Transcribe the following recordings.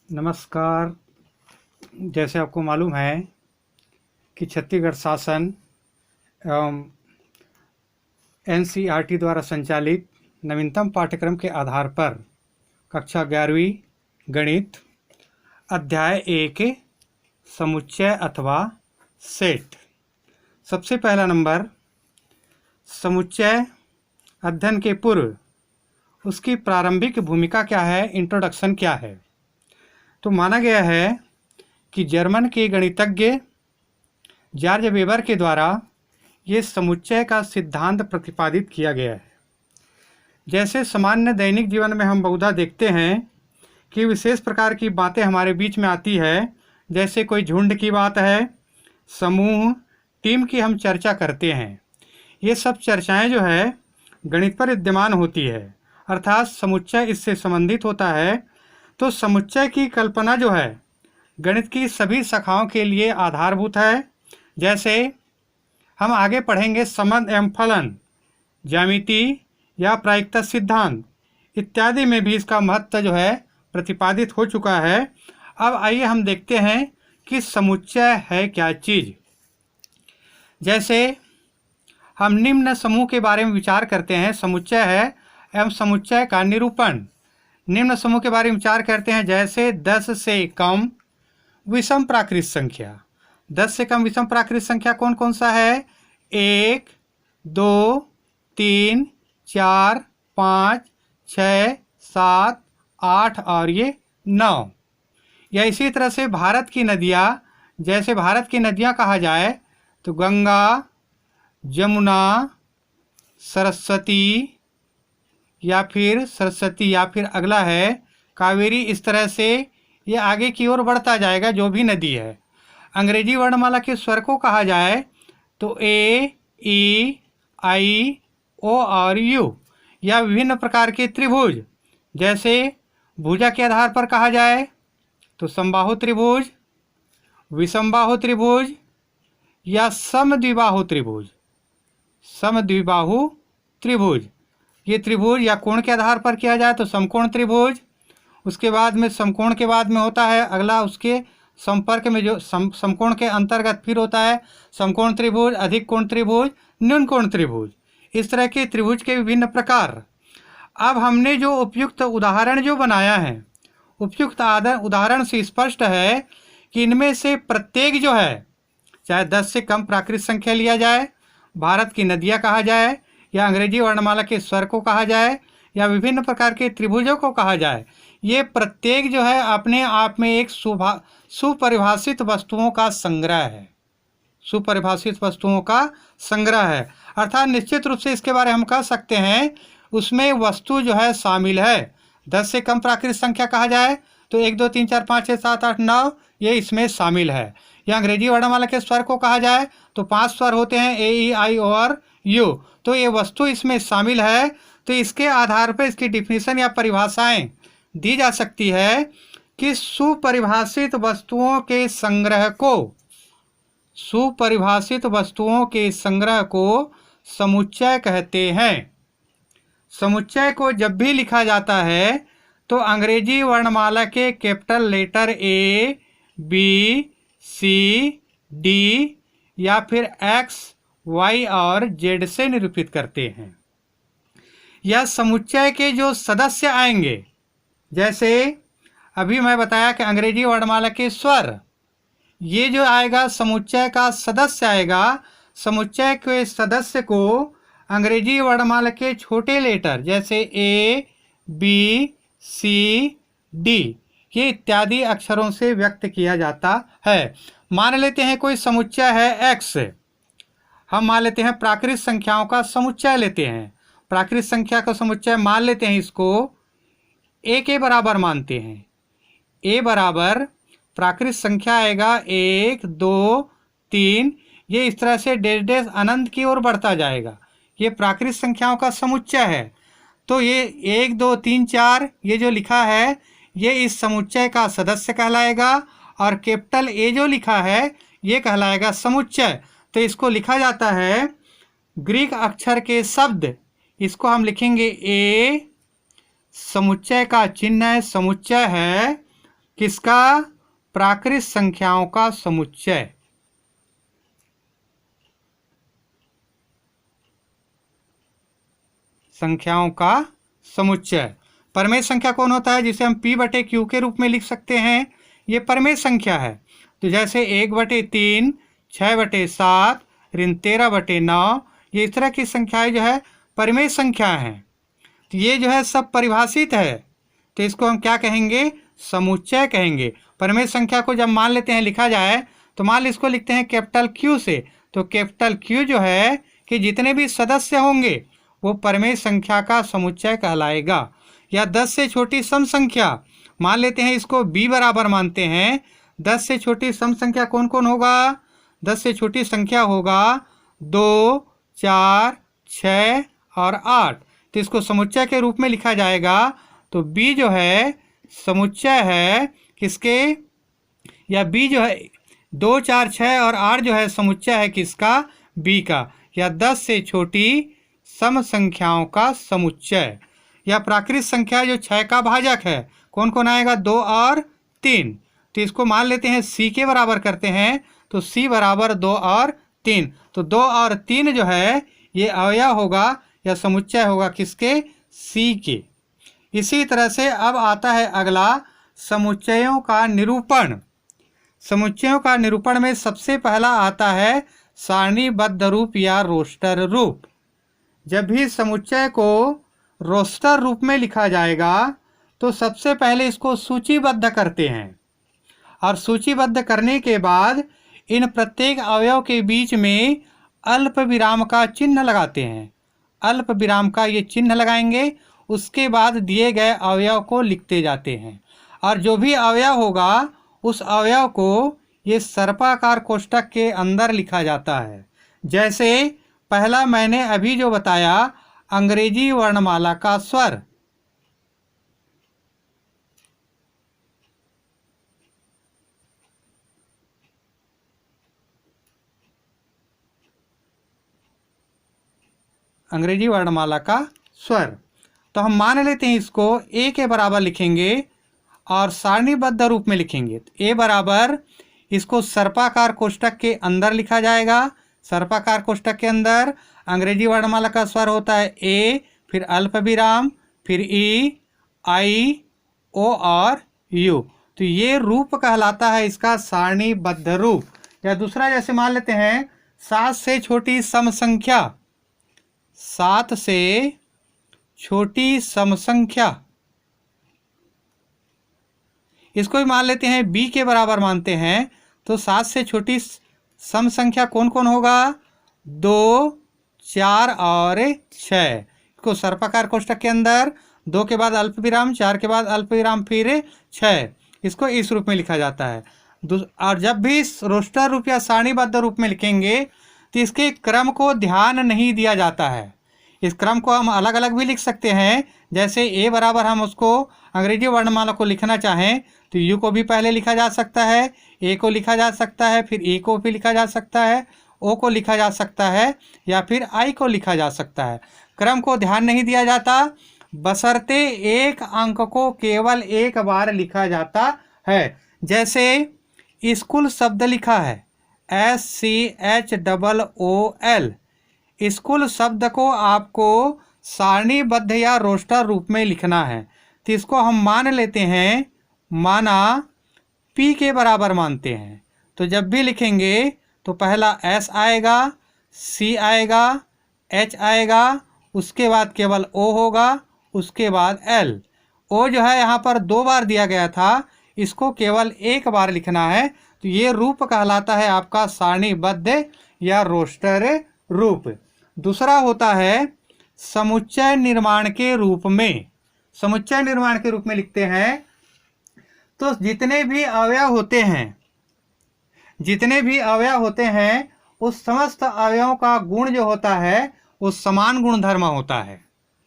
नमस्कार। जैसे आपको मालूम है कि छत्तीसगढ़ शासन एवं एनसीईआरटी द्वारा संचालित नवीनतम पाठ्यक्रम के आधार पर कक्षा 11वीं गणित अध्याय 1 समुच्चय अथवा सेट। सबसे पहला नंबर, समुच्चय अध्ययन के पूर्व उसकी प्रारंभिक भूमिका क्या है, इंट्रोडक्शन क्या है। तो माना गया है कि जर्मन के गणितज्ञ जॉर्ज वेबर के द्वारा ये समुच्चय का सिद्धांत प्रतिपादित किया गया है। जैसे सामान्य दैनिक जीवन में हम बहुधा देखते हैं कि विशेष प्रकार की बातें हमारे बीच में आती है, जैसे कोई झुंड की बात है, समूह, टीम की हम चर्चा करते हैं। ये सब चर्चाएं जो है गणित पर विद्यमान होती है, अर्थात समुच्चय इससे संबंधित होता है। तो समुच्चय की कल्पना जो है गणित की सभी शाखाओं के लिए आधारभूत है। जैसे हम आगे पढ़ेंगे संबंध एवं फलन, ज्यामिति या प्रायिकता सिद्धांत इत्यादि में भी इसका महत्व जो है प्रतिपादित हो चुका है। अब आइए हम देखते हैं कि समुच्चय है क्या चीज़। जैसे हम निम्न समूह के बारे में विचार करते हैं, समुच्चय है एवं समुच्चय का निरूपण। निम्न समूह के बारे में विचार करते हैं, जैसे 10 से कम विषम प्राकृत संख्या। 10 से कम विषम प्राकृत संख्या कौन कौन सा है? 1, 2, 3, 4, 5, 6, 7, 8 और ये 9। या इसी तरह से भारत की नदियाँ, जैसे भारत की नदियाँ कहा जाए तो गंगा, जमुना, सरस्वती या फिर अगला है कावेरी। इस तरह से ये आगे की ओर बढ़ता जाएगा जो भी नदी है। अंग्रेजी वर्णमाला के स्वर को कहा जाए तो ए, ई, आई, ओ और यू। या विभिन्न प्रकार के त्रिभुज, जैसे भुजा के आधार पर कहा जाए तो समबाहु त्रिभुज, विषमबाहु त्रिभुज या समद्विबाहु त्रिभुज। समद्विबाहु त्रिभुज ये त्रिभुज या कोण के आधार पर किया जाए तो समकोण त्रिभुज। उसके बाद में समकोण के बाद में होता है अगला, उसके संपर्क में जो समकोण के अंतर्गत फिर होता है समकोण त्रिभुज, अधिक कोण त्रिभुज, न्यून कोण त्रिभुज। इस तरह के त्रिभुज के विभिन्न प्रकार। अब हमने जो उपयुक्त उदाहरण जो बनाया है, उपयुक्त उदाहरण से स्पष्ट है कि इनमें से प्रत्येक जो है, चाहे 10 से कम प्राकृत संख्या लिया जाए, भारत की नदियाँ कहा जाए, या अंग्रेजी वर्णमाला के स्वर को कहा जाए, या विभिन्न प्रकार के त्रिभुजों को कहा जाए, ये प्रत्येक जो है अपने आप में एक सुपरिभाषित वस्तुओं का संग्रह है। सुपरिभाषित वस्तुओं का संग्रह है, अर्थात निश्चित रूप से इसके बारे में हम कह सकते हैं उसमें वस्तु जो है शामिल है। 10 से कम प्राकृत संख्या कहा जाए तो 1, 2, 3, 4, 5, 6, 7, 8, 9 ये इसमें शामिल है। या अंग्रेजी वर्णमाला के स्वर को कहा जाए तो 5 स्वर होते हैं, ए, ई, आई और यू। तो ये वस्तु इसमें शामिल है। तो इसके आधार पर इसकी डिफिनीशन या परिभाषाएं दी जा सकती है कि सुपरिभाषित वस्तुओं के संग्रह को समुच्चय कहते हैं। समुच्चय को जब भी लिखा जाता है तो अंग्रेजी वर्णमाला के capital letter A, B, C, D या फिर एक्स, वाई और जेड से निरूपित करते हैं। यह समुच्चय के जो सदस्य आएंगे, जैसे अभी मैं बताया कि अंग्रेजी वर्णमाला के स्वर, ये जो आएगा समुच्चय का सदस्य आएगा। समुच्चय के सदस्य को अंग्रेजी वर्णमाला के छोटे लेटर जैसे ए, बी, सी, डी ये इत्यादि अक्षरों से व्यक्त किया जाता है। मान लेते हैं कोई समुच्चय है एक्स, हम मान लेते हैं प्राकृत संख्याओं का समुच्चय लेते हैं। प्राकृत संख्या का समुच्चय मान लेते हैं, इसको ए के बराबर मानते हैं। ए बराबर प्राकृत संख्या आएगा 1, 2, 3, ये इस तरह से डैश डैश अनंत की ओर बढ़ता जाएगा। ये प्राकृत संख्याओं का समुच्चय है। तो ये 1, 2, 3, 4 ये जो लिखा है ये इस समुच्चय का सदस्य कहलाएगा, और कैपिटल ए जो लिखा है ये कहलाएगा समुच्चय। तो इसको लिखा जाता है ग्रीक अक्षर के शब्द, इसको हम लिखेंगे ए, समुच्चय का चिन्ह है, समुच्चय है किसका? प्राकृत संख्याओं का समुच्चय। संख्याओं का समुच्चय। परमेय संख्या कौन होता है? जिसे हम P/Q के रूप में लिख सकते हैं, ये परमेय संख्या है। तो जैसे 1/3, 6/7, ऋण 13/9, ये इस तरह की संख्याएं जो है परमेय संख्या हैं। तो ये जो है सब परिभाषित है, तो इसको हम क्या कहेंगे? समुच्चय कहेंगे। परमेय संख्या को जब मान लेते हैं लिखा जाए, तो मान इसको लिखते हैं कैपिटल Q से, तो कैपिटल Q जो है कि जितने भी सदस्य होंगे वो परमेय संख्या का समुच्चय कहलाएगा। या 10 से छोटी सम संख्या मान लेते हैं, इसको B बराबर मानते हैं। 10 से छोटी सम संख्या कौन कौन होगा? 10 से छोटी संख्या होगा 2, 4, 6 और 8। तो इसको समुच्चय के रूप में लिखा जाएगा। तो B जो है समुच्चय है किसके? या B जो है 2, 4, 6 और 8 जो है समुच्चय है किसका? B का। या 10 से छोटी सम संख्याओं का समुच्चय। या प्राकृत संख्या जो 6 का भाजक है, कौन कौन आएगा? 2 और 3। तो इसको मान लेते हैं C के बराबर करते हैं, तो C बराबर 2 और 3। तो 2 और 3 जो है ये अवयव होगा या समुच्चय होगा किसके? C के। इसी तरह से अब आता है अगला समुच्चयों का निरूपण। समुच्चयों का निरूपण में सबसे पहला आता है सारणीबद्ध रूप या रोस्टर रूप। जब भी समुच्चय को रोस्टर रूप में लिखा जाएगा तो सबसे पहले इसको सूचीबद्ध करते हैं, और सूचीबद्ध करने के बाद इन प्रत्येक अवयव के बीच में अल्प विराम का चिन्ह लगाते हैं। अल्प विराम का ये चिन्ह लगाएंगे, उसके बाद दिए गए अवयव को लिखते जाते हैं। और जो भी अवयव होगा उस अवयव को ये सर्पाकार कोष्ठक के अंदर लिखा जाता है। जैसे पहला मैंने अभी जो बताया, अंग्रेजी वर्णमाला का स्वर। अंग्रेजी वर्णमाला का स्वर, तो हम मान लेते हैं इसको A के बराबर लिखेंगे और सारणीबद्ध रूप में लिखेंगे। तो A बराबर, इसको सर्पाकार कोष्ठक के अंदर लिखा जाएगा। सर्पाकार कोष्ठक के अंदर अंग्रेजी वर्णमाला का स्वर होता है A, फिर अल्प विराम, फिर E, I, O और U। तो ये रूप कहलाता है इसका सारणीबद्ध रूप। या दूसरा जैसे मान लेते हैं 7 से छोटी सम संख्या। 7 से छोटी सम संख्या, इसको भी मान लेते हैं B के बराबर मानते हैं। तो 7 से छोटी सम संख्या कौन कौन होगा? 2, 4 और 6। इसको सर्पाकार कोष्ठक के अंदर 2 के बाद अल्प विराम, 4 के बाद अल्प विराम, फिर 6। इसको इस रूप में लिखा जाता है। और जब भी रोस्टर रूप या सारणीबद्ध रूप में लिखेंगे तो इसके क्रम को ध्यान नहीं दिया जाता है। इस क्रम को हम अलग अलग भी लिख सकते हैं। जैसे A बराबर हम उसको अंग्रेजी वर्णमाला को लिखना चाहें तो U को भी पहले लिखा जा सकता है, A को लिखा जा सकता है, फिर E को भी लिखा जा सकता है, O को लिखा जा सकता है, या फिर I को लिखा जा सकता है। क्रम को ध्यान नहीं दिया जाता, बशर्ते एक अंक को केवल एक बार लिखा जाता है। जैसे स्कूल शब्द लिखा है SCHOOL। स्कूल शब्द को आपको सारणीबद्ध या रोस्टर रूप में लिखना है। तो इसको हम मान लेते हैं, माना P के बराबर मानते हैं। तो जब भी लिखेंगे तो पहला S आएगा, C आएगा, H आएगा, उसके बाद केवल O होगा, उसके बाद L। O जो है यहाँ पर 2 बार दिया गया था, इसको केवल एक बार लिखना है। तो ये रूप कहलाता है आपका सारणीबद्ध या रोस्टर रूप। दूसरा होता है समुच्चय निर्माण के रूप में। समुच्चय निर्माण के रूप में लिखते हैं तो जितने भी अवयव होते हैं उस समस्त अवयवों का गुण जो होता है वो समान गुणधर्म होता है।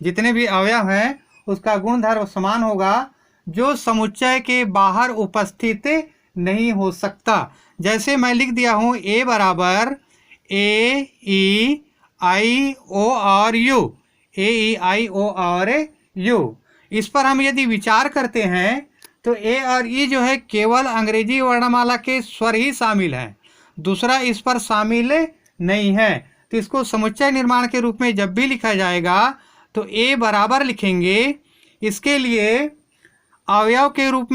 जितने भी अवयव हैं उसका गुणधर्म समान होगा, जो समुच्चय के बाहर उपस्थित नहीं हो सकता। जैसे मैं लिख दिया हूँ A बराबर AEIO और U, AEIO और U। इस पर हम यदि विचार करते हैं तो ए और ई जो है केवल अंग्रेजी वर्णमाला के स्वर ही शामिल हैं, दूसरा इस पर शामिल नहीं है। तो इसको समुच्चय निर्माण के रूप में जब भी लिखा जाएगा तो ए बराबर लिखेंगे, इसके लिए अवयव के रूप में